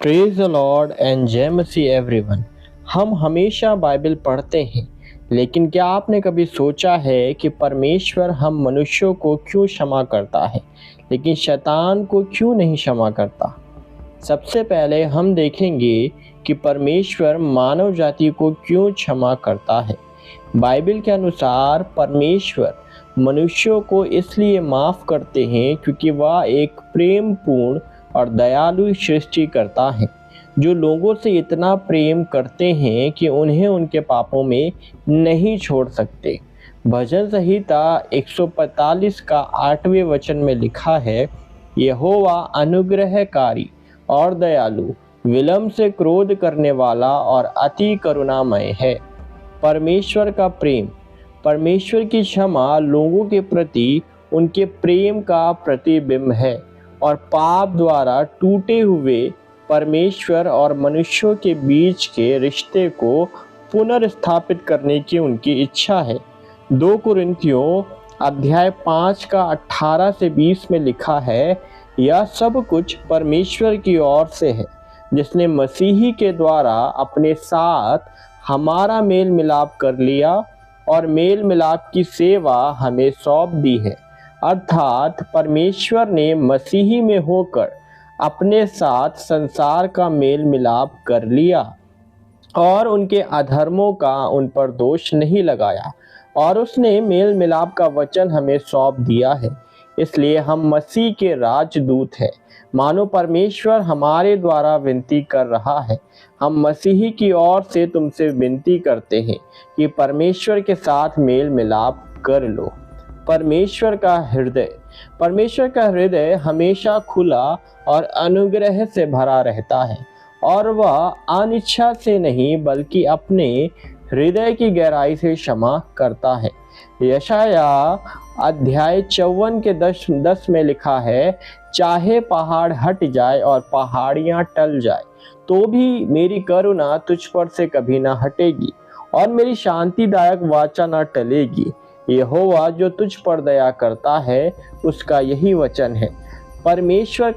Praise the Lord and जय मसीह everyone. हम हमेशा बाइबल पढ़ते हैं, लेकिन क्या आपने कभी सोचा है कि परमेश्वर हम मनुष्यों को क्यों क्षमा करता है, लेकिन शैतान को क्यों नहीं क्षमा करता? सबसे पहले हम देखेंगे कि परमेश्वर मानव जाति को क्यों क्षमा करता है। बाइबल के अनुसार परमेश्वर मनुष्यों को इसलिए माफ़ करते हैं क्योंकि वह एक प्रेम पूर्ण और दयालु सृष्टि करता है, जो लोगों से इतना प्रेम करते हैं कि उन्हें उनके पापों में नहीं छोड़ सकते। भजन संहिता 145 का 8वें वचन में लिखा है, यहोवा अनुग्रहकारी और दयालु, विलम्ब से क्रोध करने वाला और अति करुणामय है। परमेश्वर का प्रेम, परमेश्वर की क्षमा लोगों के प्रति उनके प्रेम का प्रतिबिंब है और पाप द्वारा टूटे हुए परमेश्वर और मनुष्यों के बीच के रिश्ते को पुनर्स्थापित करने की उनकी इच्छा है। 2 कुरिन्थियों अध्याय 5 का 18 से 20 में लिखा है, यह सब कुछ परमेश्वर की ओर से है, जिसने मसीही के द्वारा अपने साथ हमारा मेल मिलाप कर लिया और मेल मिलाप की सेवा हमें सौंप दी है। अर्थात परमेश्वर ने मसीही में होकर अपने साथ संसार का मेल मिलाप कर लिया और उनके अधर्मों का उन पर दोष नहीं लगाया, और उसने मेल मिलाप का वचन हमें सौंप दिया है। इसलिए हम मसीह के राजदूत हैं, मानो परमेश्वर हमारे द्वारा विनती कर रहा है। हम मसीही की ओर से तुमसे विनती करते हैं कि परमेश्वर के साथ मेल मिलाप कर लो। परमेश्वर का हृदय हमेशा खुला और अनुग्रह से भरा रहता है, और वह अनिच्छा से नहीं बल्कि अपने हृदय की गहराई से क्षमा करता है। यशाया अध्याय 54 के 10 में लिखा है, चाहे पहाड़ हट जाए और पहाड़ियां टल जाए, तो भी मेरी करुणा तुझ पर से कभी ना हटेगी और मेरी शांतिदायक वाचा ना टलेगी। यहोवा जो तुझ पर दया करता है, उसका यही वचन है। परमेश्वर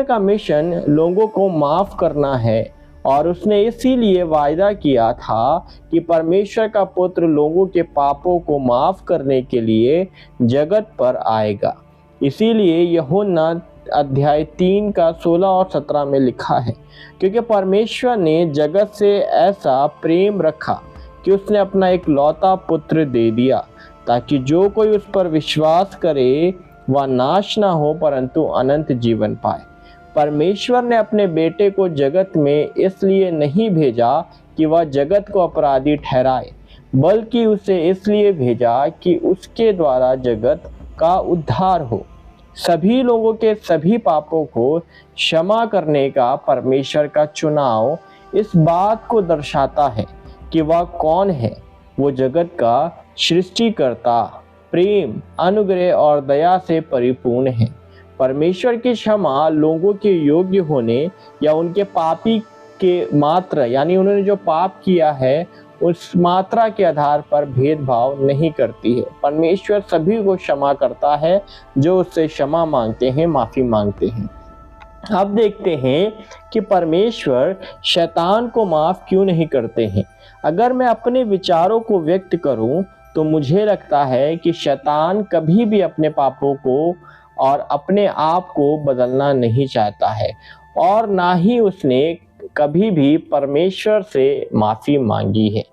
का मिशन लोगों को माफ करना है, और उसने इसीलिए वायदा किया था कि परमेश्वर का पुत्र लोगों के पापों को माफ करने के लिए जगत पर आएगा। इसीलिए यूहन्ना अध्याय 3 का 16 और 17 में लिखा है, क्योंकि परमेश्वर ने जगत से ऐसा प्रेम रखा कि उसने अपना एक लौता पुत्र दे दिया, ताकि जो कोई उस पर विश्वास करे वह नाश ना हो परंतु अनंत जीवन पाए। परमेश्वर ने अपने बेटे को जगत में इसलिए नहीं भेजा कि वह जगत को अपराधी ठहराए, बल्कि उसे इसलिए भेजा कि उसके द्वारा जगत का उद्धार हो। सभी लोगों के सभी पापों को क्षमा करने का परमेश्वर का चुनाव इस बात को दर्शाता है कि वह कौन है। वो जगत का सृष्टिकर्ता, प्रेम, अनुग्रह और दया से परिपूर्ण है। परमेश्वर की क्षमा लोगों के योग्य होने या उनके पापी के मात्रा, यानी उन्होंने जो पाप किया है उस मात्रा के आधार पर भेदभाव नहीं करती है। परमेश्वर सभी को क्षमा करता है जो उससे क्षमा मांगते हैं, माफी मांगते हैं। अब देखते हैं कि परमेश्वर शैतान को माफ क्यों नहीं करते हैं। अगर मैं अपने विचारों को व्यक्त करूं तो मुझे लगता है कि शैतान कभी भी अपने पापों को और अपने आप को बदलना नहीं चाहता है, और ना ही उसने कभी भी परमेश्वर से माफी मांगी है।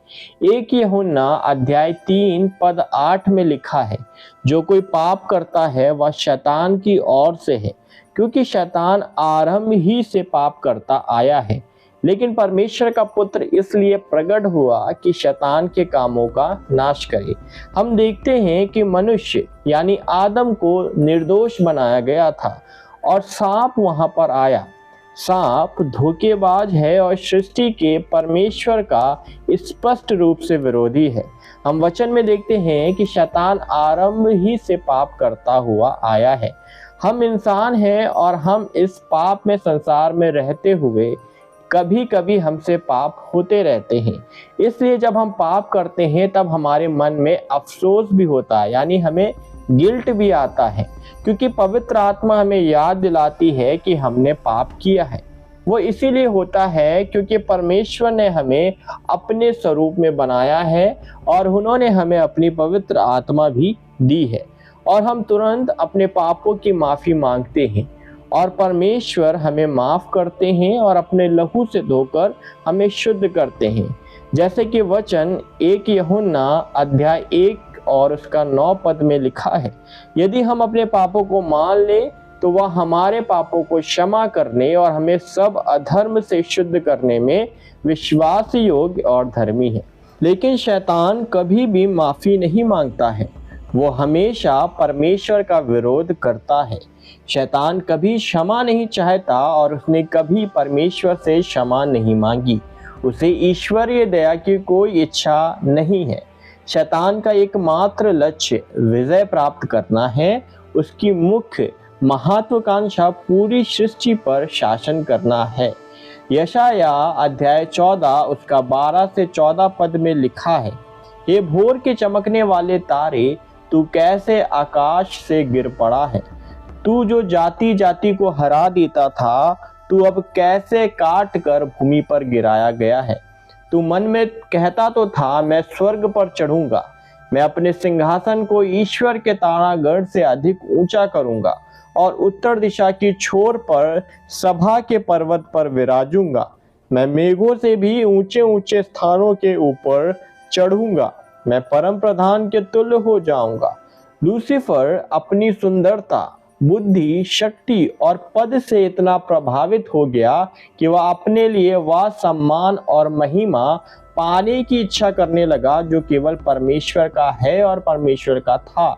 1 यूहन्ना अध्याय 3 पद 8 में लिखा है, जो कोई पाप करता है वह शैतान की ओर से है, क्योंकि शैतान आरंभ ही से पाप करता आया है। लेकिन परमेश्वर का पुत्र इसलिए प्रकट हुआ कि शैतान के कामों का नाश करे। हम देखते हैं कि मनुष्य यानी आदम को निर्दोष बनाया गया था और सांप वहां पर आया। सांप धोखेबाज है और सृष्टि के परमेश्वर का स्पष्ट रूप से विरोधी है। हम वचन में देखते हैं कि शैतान आरंभ ही से पाप करता हुआ आया है। हम इंसान हैं और हम इस पाप में संसार में रहते हुए कभी कभी हमसे पाप होते रहते हैं। इसलिए जब हम पाप करते हैं तब हमारे मन में अफसोस भी होता है, यानी हमें गिल्ट भी आता है, क्योंकि पवित्र आत्मा हमें याद दिलाती है कि हमने पाप किया है। वो इसीलिए होता है क्योंकि परमेश्वर ने हमें अपने स्वरूप में बनाया है और उन्होंने हमें अपनी पवित्र आत्मा भी दी है, और हम तुरंत अपने पापों की माफ़ी मांगते हैं और परमेश्वर हमें माफ़ करते हैं और अपने लहू से धोकर हमें शुद्ध करते हैं। जैसे कि वचन 1 यूहन्ना अध्याय 1 और उसका 9 पद में लिखा है, यदि हम अपने पापों को मान लें तो वह हमारे पापों को क्षमा करने और हमें सब अधर्म से शुद्ध करने में विश्वास योग्य और धर्मी है। लेकिन शैतान कभी भी माफ़ी नहीं मांगता है, वो हमेशा परमेश्वर का विरोध करता है। शैतान कभी क्षमा नहीं चाहता और उसने कभी परमेश्वर से क्षमा नहीं मांगी। उसे ईश्वरीय दया की कोई इच्छा नहीं है। शैतान का एकमात्र लक्ष्य विजय प्राप्त करना है। उसकी मुख्य महत्वाकांक्षा पूरी सृष्टि पर शासन करना है। यशाया अध्याय 14 उसका 12 से 14 पद में लिखा है, हे भोर के चमकने वाले तारे, तू कैसे आकाश से गिर पड़ा है। तू जो जाति जाति को हरा देता था, तू अब कैसे काट कर भूमि पर गिराया गया है। तू मन में कहता तो था, मैं स्वर्ग पर चढ़ूंगा, मैं अपने सिंहासन को ईश्वर के तारागढ़ से अधिक ऊंचा करूंगा और उत्तर दिशा की छोर पर सभा के पर्वत पर विराजूंगा। मैं मेघों से भी ऊंचे ऊंचे स्थानों के ऊपर चढ़ूंगा, मैं परम प्रधान के तुल्य हो जाऊंगा। लूसीफर अपनी सुंदरता, बुद्धि, शक्ति और पद से इतना प्रभावित हो गया कि वह अपने लिए वह सम्मान और महिमा पाने की इच्छा करने लगा जो केवल परमेश्वर का है और परमेश्वर का था।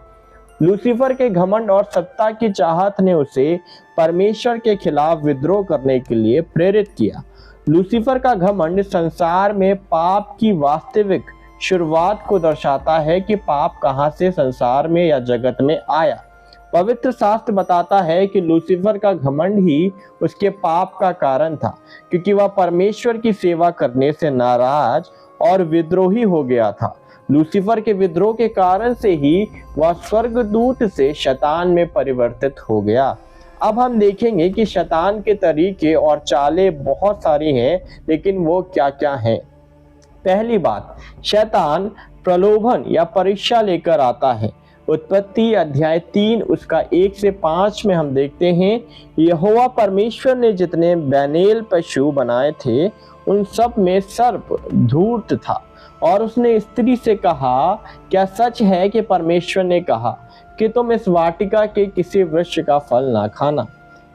लूसीफर के घमंड और सत्ता की चाहत ने उसे परमेश्वर के खिलाफ विद्रोह करने के लिए प्रेरित किया। लूसीफर का घमंड संसार में पाप की वास्तविक शुरुआत को दर्शाता है कि पाप कहां से संसार में या जगत में आया। पवित्र शास्त्र बताता है कि लूसीफर का घमंड ही उसके पाप का कारण था, क्योंकि वह परमेश्वर की सेवा करने से नाराज और विद्रोही हो गया था। लूसीफर के विद्रोह के कारण से ही वह स्वर्गदूत से शैतान में परिवर्तित हो गया। अब हम देखेंगे कि शैतान के तरीके और चालें बहुत सारी हैं, लेकिन वो क्या क्या हैं। पहली बात, शैतान प्रलोभन या परीक्षा लेकर आता है। उत्पत्ति अध्याय 3 उसका 1 से 5 में हम देखते हैं, यहोवा परमेश्वर ने जितने बैनेल पशु बनाए थे उन सब में सर्प धूर्त था, और उसने स्त्री से कहा, क्या सच है कि परमेश्वर ने कहा कि तुम इस वाटिका के किसी वृक्ष का फल ना खाना।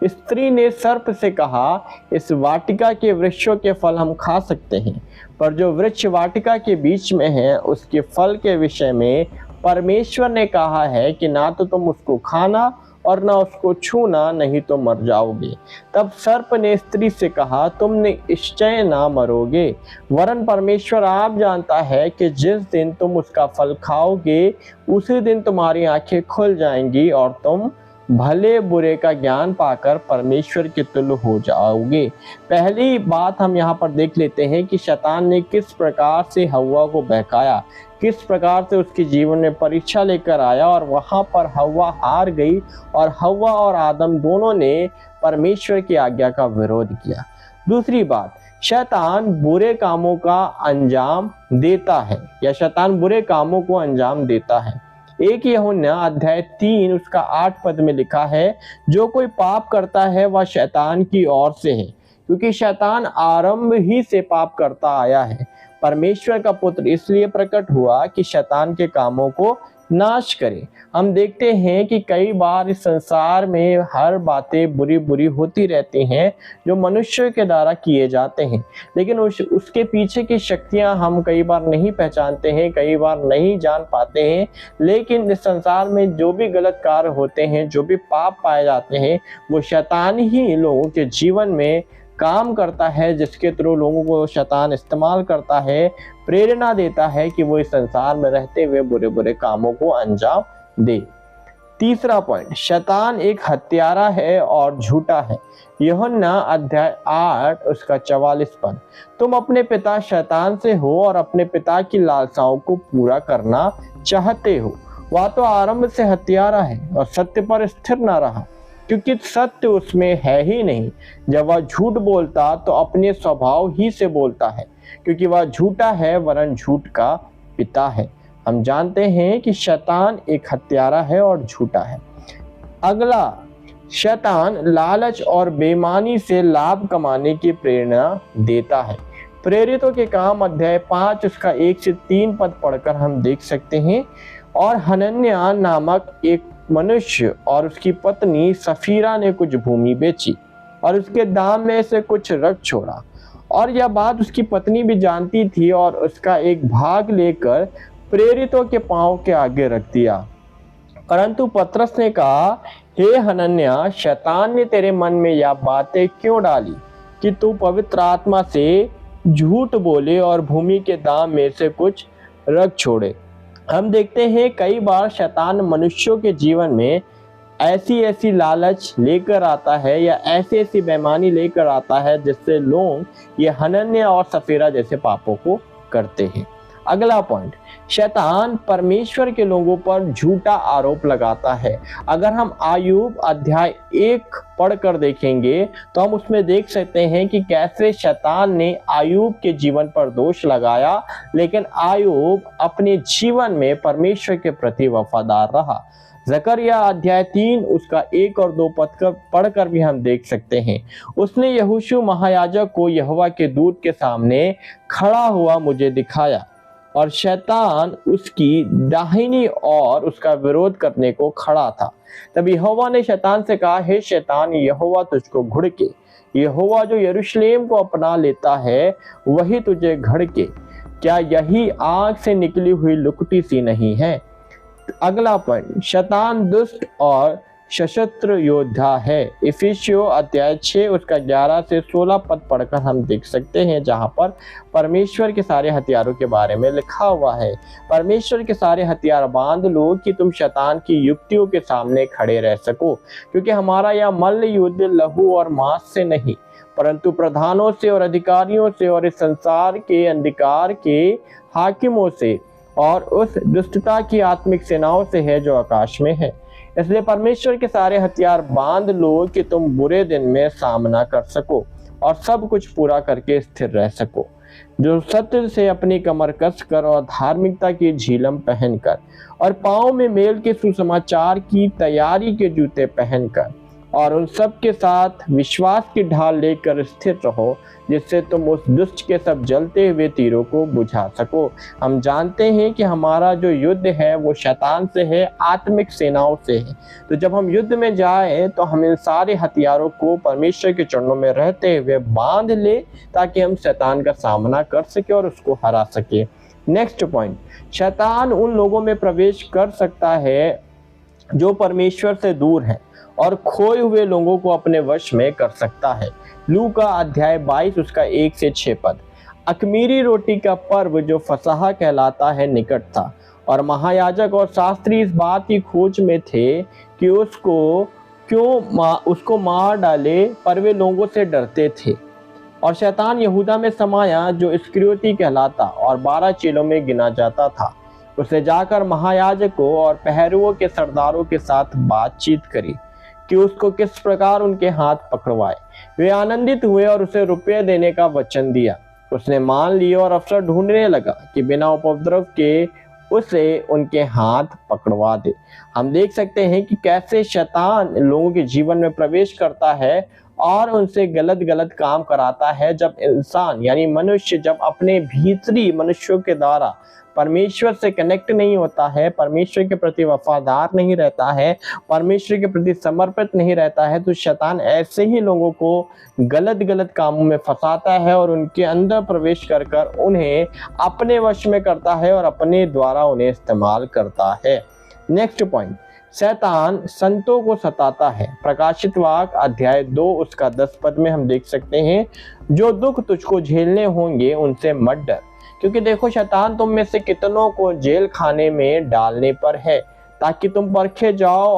स्त्री ने सर्प से कहा, इस वाटिका के वृक्षों के फल हम खा सकते हैं, पर जो वृक्ष वाटिका के बीच में है उसके फल के विषय में परमेश्वर ने कहा है कि ना तो तुम उसको खाना और ना उसको छूना, नहीं तो मर जाओगे। तब सर्प ने स्त्री से कहा, तुम निश्चय ना मरोगे, वरन परमेश्वर आप जानता है कि जिस दिन तुम उसका फल खाओगे उसी दिन तुम्हारी आंखें खुल जाएंगी और तुम भले बुरे का ज्ञान पाकर परमेश्वर के तुल्य हो जाओगे। पहली बात हम यहाँ पर देख लेते हैं कि शैतान ने किस प्रकार से हव्वा को बहकाया, किस प्रकार से उसके जीवन में परीक्षा लेकर आया और वहां पर हव्वा हार गई और हव्वा और आदम दोनों ने परमेश्वर की आज्ञा का विरोध किया। दूसरी बात, शैतान बुरे कामों का अंजाम देता है या शैतान बुरे कामों को अंजाम देता है। 1 यूहन्ना अध्याय 3 उसका 8 पद में लिखा है, जो कोई पाप करता है वह शैतान की ओर से है, क्योंकि शैतान आरंभ ही से पाप करता आया है। परमेश्वर का पुत्र इसलिए प्रकट हुआ कि शैतान के कामों को नाश करे। हम देखते हैं कि कई बार इस संसार में हर बातें बुरी बुरी होती रहती हैं जो मनुष्य के द्वारा किए जाते हैं, लेकिन उसके पीछे की शक्तियां हम कई बार नहीं पहचानते हैं, कई बार नहीं जान पाते हैं। लेकिन इस संसार में जो भी गलत कार्य होते हैं, जो भी पाप पाए जाते हैं, वो शैतान ही लोगों के जीवन में काम करता है, जिसके थ्रू लोगों को शैतान इस्तेमाल करता है, प्रेरणा देता है कि वो इस संसार में रहते हुए बुरे बुरे कामों को अंजाम दे। तीसरा पॉइंट, शैतान एक हत्यारा है और झूठा है। यूहन्ना अध्याय 8 उसका 44 पद। तुम अपने पिता शैतान से हो और अपने पिता की लालसाओं को पूरा करना चाहते हो। वह तो आरंभ से हत्यारा है और सत्य पर स्थिर न रहा, क्योंकि सत्य उसमें है ही नहीं। जब वह झूठ बोलता तो अपने स्वभाव ही से बोलता है, क्योंकि वह झूठा है वरन झूठ का पिता है। हम जानते हैं कि शैतान एक हत्यारा है और झूठा है। अगला, शैतान लालच और बेईमानी से लाभ कमाने की प्रेरणा देता है। प्रेरितों के काम अध्याय 5 उसका 1 से 3 पद पढ़कर हम देख सकते हैं। और हनन्याह नामक एक मनुष्य और उसकी पत्नी सफीरा ने कुछ भूमि बेची और उसके दाम में से कुछ रख छोड़ा, और यह बात उसकी पत्नी भी जानती थी, और उसका एक भाग लेकर प्रेरितों के पांव के आगे रख दिया। परंतु पतरस ने कहा, हे हनन्याह, शैतान ने तेरे मन में यह बातें क्यों डाली कि तू पवित्र आत्मा से झूठ बोले और भूमि के दाम में से कुछ रख छोड़े। हम देखते हैं कई बार शैतान मनुष्यों के जीवन में ऐसी लालच लेकर आता है या ऐसी बेईमानी लेकर आता है जिससे लोग ये हनन्याह और सफीरा जैसे पापों को करते हैं। अगला पॉइंट, शैतान परमेश्वर के लोगों पर झूठा आरोप लगाता है। अगर हम आयूब अध्याय 1 पढ़कर देखेंगे तो हम उसमें देख सकते हैं कि कैसे शैतान ने आयूब के जीवन पर दोष लगाया, लेकिन आयूब अपने जीवन में परमेश्वर के प्रति वफादार रहा। जकरिया अध्याय 3 उसका 1 और 2 पद पढ़कर भी हम देख सकते हैं। उसने यहोशू महायाजक को यहोवा के दूत के सामने खड़ा हुआ मुझे दिखाया, और शैतान उसकी दाहिनी ओर उसका विरोध करने को खड़ा था। तब यहोवा ने शैतान से कहा, हे शैतान, यहोवा तुझको घुड़के। यहोवा जो यरूशलेम को अपना लेता है वही तुझे घड़के। क्या यही आग से निकली हुई लुकटी सी नहीं है? अगला पॉइंट, शैतान दुष्ट और सशस्त्र योद्धा है। इफिसियों अध्याय 6 उसका 11 से 16 पद पढ़कर हम देख सकते हैं, जहां पर परमेश्वर के सारे हथियारों के बारे में लिखा हुआ है। परमेश्वर के सारे हथियार बांध लो कि तुम शैतान की युक्तियों के सामने खड़े रह सको, क्योंकि हमारा यह मल्ल युद्ध लहू और मांस से नहीं, परंतु प्रधानों से और अधिकारियों से और इस संसार के अंधकार के हाकिमों से और उस दुष्टता की आत्मिक सेनाओं से है जो आकाश में है। इसलिए परमेश्वर के सारे हथियार बांध लो कि तुम बुरे दिन में सामना कर सको और सब कुछ पूरा करके स्थिर रह सको। जो सत्य से अपनी कमर कसकर और धार्मिकता की झीलम पहनकर और पांव में मेल के सुसमाचार की तैयारी के जूते पहनकर और उन सब के साथ विश्वास की ढाल लेकर स्थिर रहो, जिससे तुम उस दुष्ट के सब जलते हुए तीरों को बुझा सको। हम जानते हैं कि हमारा जो युद्ध है वो शैतान से है, आत्मिक सेनाओं से है। तो जब हम युद्ध में जाएं तो हम इन सारे हथियारों को परमेश्वर के चरणों में रहते हुए बांध ले, ताकि हम शैतान का सामना कर सके और उसको हरा सके। नेक्स्ट पॉइंट, शैतान उन लोगों में प्रवेश कर सकता है जो परमेश्वर से दूर हैं और खोए हुए लोगों को अपने वश में कर सकता है। लूका अध्याय 22 उसका 1 से 6 पद। अखमीरी रोटी का पर्व जो फसह कहलाता है निकट था, और महायाजक और शास्त्री इस बात की खोज में थे कि उसको मार डाले, पर वे लोगों से डरते थे। और शैतान यहूदा में समाया जो इस्करियोती कहलाता और 12 चेलों में गिना जाता था। उसने जाकर महायाजकों और पहरुओं के सरदारों के साथ बातचीत करी कि उसको किस प्रकार उनके हाथ पकड़वाए। वे आनंदित हुए और उसे रुपये देने का वचन दिया। उसने मान लिया और अवसर ढूंढने लगा कि बिना उपद्रव के उसे उनके हाथ पकड़वा दे। हम देख सकते हैं कि कैसे शैतान लोगों के जीवन में प्रवेश करता है और उनसे गलत काम कराता है। जब इंसान यानी मनुष्य जब अपने भीतरी मनुष्यों के द्वारा परमेश्वर से कनेक्ट नहीं होता है, परमेश्वर के प्रति वफादार नहीं रहता है, परमेश्वर के प्रति समर्पित नहीं रहता है, तो शैतान ऐसे ही लोगों को गलत कामों में फंसाता है और उनके अंदर प्रवेश कर उन्हें अपने वश में करता है और अपने द्वारा उन्हें इस्तेमाल करता है। नेक्स्ट पॉइंट, शैतान संतों को सताता है। प्रकाशित वाक्य अध्याय 2 उसका 10 पद में हम देख सकते हैं, जो दुख तुझको झेलने होंगे उनसे मत डर, क्योंकि देखो शैतान तुम में से कितनों को जेल खाने में डालने पर है, ताकि तुम परखे जाओ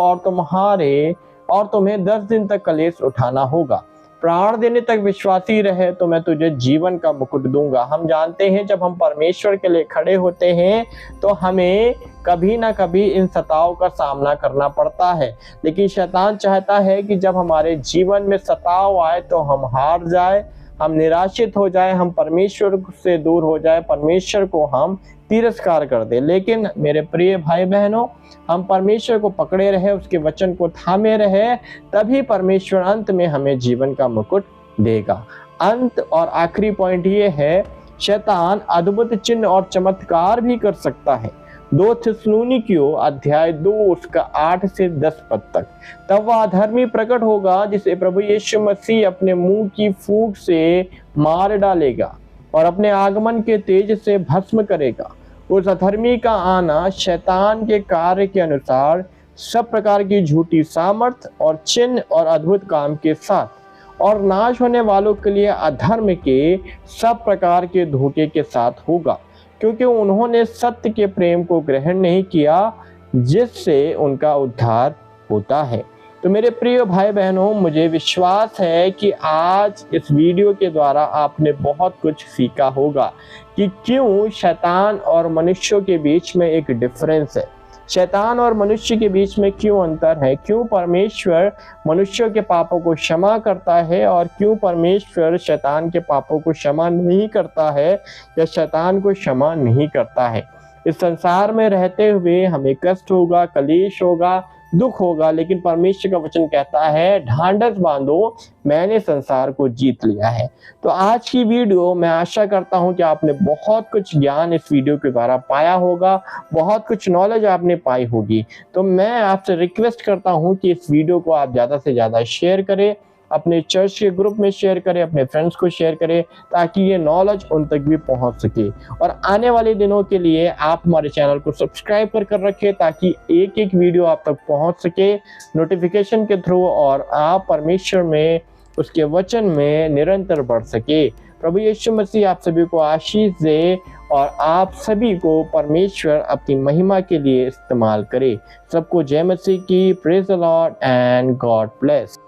और तुम्हें 10 दिन तक कलेश उठाना होगा। प्राण देने तक विश्वासी रहे तो मैं तुझे जीवन का मुकुट दूंगा। हम जानते हैं जब हम परमेश्वर के लिए खड़े होते हैं तो हमें कभी ना कभी इन सताव का सामना करना पड़ता है, लेकिन शैतान चाहता है कि जब हमारे जीवन में सताव आए तो हम हार जाए, हम निराशित हो जाए, हम परमेश्वर से दूर हो जाए, परमेश्वर को हम तिरस्कार कर दे। लेकिन मेरे प्रिय भाई बहनों, हम परमेश्वर को पकड़े रहे, उसके वचन को थामे रहे, तभी परमेश्वर अंत में हमें जीवन का मुकुट देगा। अंत और आखिरी पॉइंट ये है, शैतान अद्भुत चिन्ह और चमत्कार भी कर सकता है। 2 थिस्सलुनीकियों अध्याय 2 उसका 8 से 10 पद तक। तब वह अधर्मी प्रकट होगा जिसे प्रभु यीशु मसीह अपने मुंह की फूंक से मार डालेगा और अपने आगमन के तेज से भस्म करेगा। उस अधर्मी का आना शैतान के कार्य के अनुसार सब प्रकार की झूठी सामर्थ और चिन्ह और अद्भुत काम के साथ और नाश होने वालों के लिए अधर्म के सब प्रकार के धोखे के साथ होगा, क्योंकि उन्होंने सत्य के प्रेम को ग्रहण नहीं किया जिससे उनका उद्धार होता है। तो मेरे प्रिय भाई बहनों, मुझे विश्वास है कि आज इस वीडियो के द्वारा आपने बहुत कुछ सीखा होगा कि क्यों शैतान और मनुष्यों के बीच में एक डिफरेंस है, शैतान और मनुष्य के बीच में क्यों अंतर है, क्यों परमेश्वर मनुष्यों के पापों को क्षमा करता है और क्यों परमेश्वर शैतान के पापों को क्षमा नहीं करता है या शैतान को क्षमा नहीं करता है। इस संसार में रहते हुए हमें कष्ट होगा, कलेश होगा, दुख होगा, लेकिन परमेश्वर का वचन कहता है ढांढस बांधो, मैंने संसार को जीत लिया है। तो आज की वीडियो मैं आशा करता हूं कि आपने बहुत कुछ ज्ञान इस वीडियो के द्वारा पाया होगा, बहुत कुछ नॉलेज आपने पाई होगी। तो मैं आपसे रिक्वेस्ट करता हूं कि इस वीडियो को आप ज़्यादा से ज़्यादा शेयर करें, अपने चर्च के ग्रुप में शेयर करें, अपने फ्रेंड्स को शेयर करें, ताकि ये नॉलेज उन तक भी पहुंच सके। और आने वाले दिनों के लिए आप हमारे चैनल को सब्सक्राइब कर रखें ताकि एक एक वीडियो आप तक पहुंच सके नोटिफिकेशन के थ्रू और आप परमेश्वर में, उसके वचन में निरंतर बढ़ सके। प्रभु यीशु मसीह आप सभी को आशीष दे और आप सभी को परमेश्वर अपनी महिमा के लिए इस्तेमाल करे। सबको जय मसीह की। Praise the Lord and God bless.